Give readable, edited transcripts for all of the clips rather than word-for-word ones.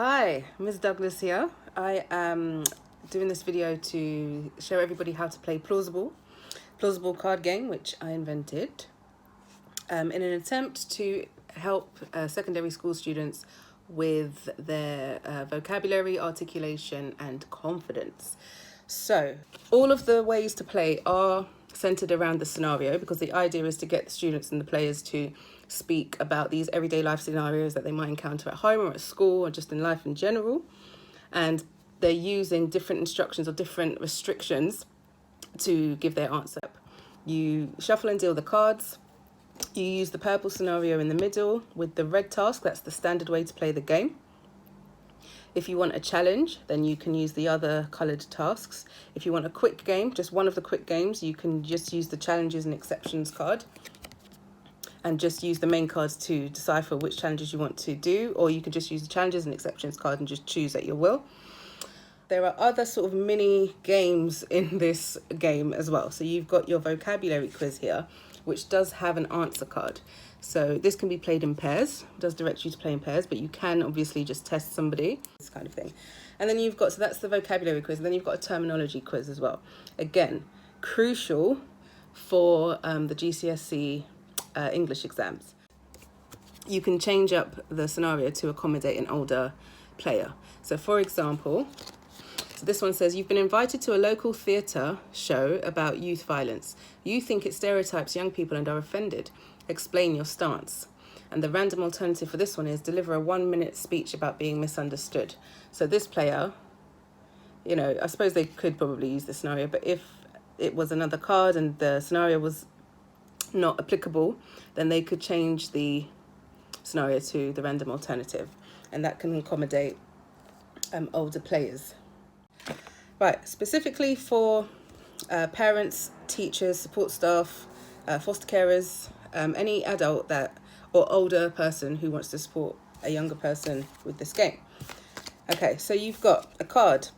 Hi, Ms. Douglas here. I am doing this video to show everybody how to play Plausible card game, which I invented in an attempt to help secondary school students with their vocabulary, articulation, and confidence. So all of the ways to play are centered around the scenario, because the idea is to get the students and the players to speak about these everyday life scenarios that they might encounter at home or at school or just in life in general. And they're using different instructions or different restrictions to give their answer. You shuffle and deal the cards. You use the purple scenario in the middle with the red task. That's the standard way to play the game. If you want a challenge, then you can use the other coloured tasks. If you want a quick game, just one of the quick games, you can just use the challenges and exceptions card and just use the main cards to decipher which challenges you want to do, or you can just use the challenges and exceptions card and just choose at your will. There are other sort of mini games in this game as well. So you've got your vocabulary quiz here, which does have an answer card. So this can be played in pairs, it does direct you to play in pairs, but you can obviously just test somebody, this kind of thing. And then you've got, so that's the vocabulary quiz, and then you've got a terminology quiz as well. Again, crucial for the GCSE English exams. You can change up the scenario to accommodate an older player. So for example, so this one says, you've been invited to a local theatre show about youth violence. You think it stereotypes young people and are offended. Explain your stance. And the random alternative for this one is deliver a 1-minute speech about being misunderstood. So this player, you know, I suppose they could probably use the scenario, but if it was another card and the scenario was not applicable, then they could change the scenario to the random alternative, and that can accommodate older players. Right, specifically for parents, teachers, support staff, foster carers, any adult that or older person who wants to support a younger person with this game. Okay, so you've got a card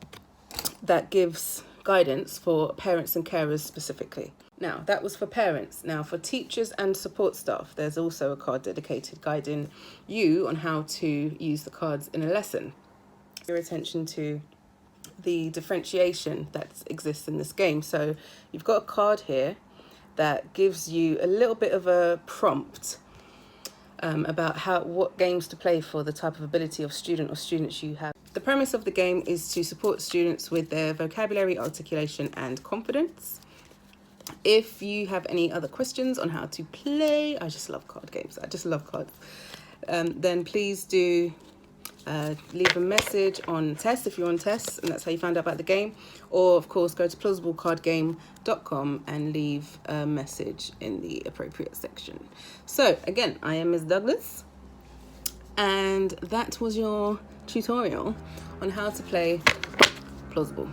that gives guidance for parents and carers specifically. Now, that was for parents. Now, for teachers and support staff, there's also a card dedicated guiding you on how to use the cards in a lesson. Your attention to the differentiation that exists in this game. So you've got a card here that gives you a little bit of a prompt about what games to play for the type of ability of student or students you have. The premise of the game is to support students with their vocabulary, articulation, and confidence. If you have any other questions on how to play, I just love card games, I just love cards, then please do leave a message on Test if you're on Test and that's how you found out about the game, or of course go to plausiblecardgame.com and leave a message in the appropriate section. So again, I am Ms. Douglas, and that was your tutorial on how to play Plausible.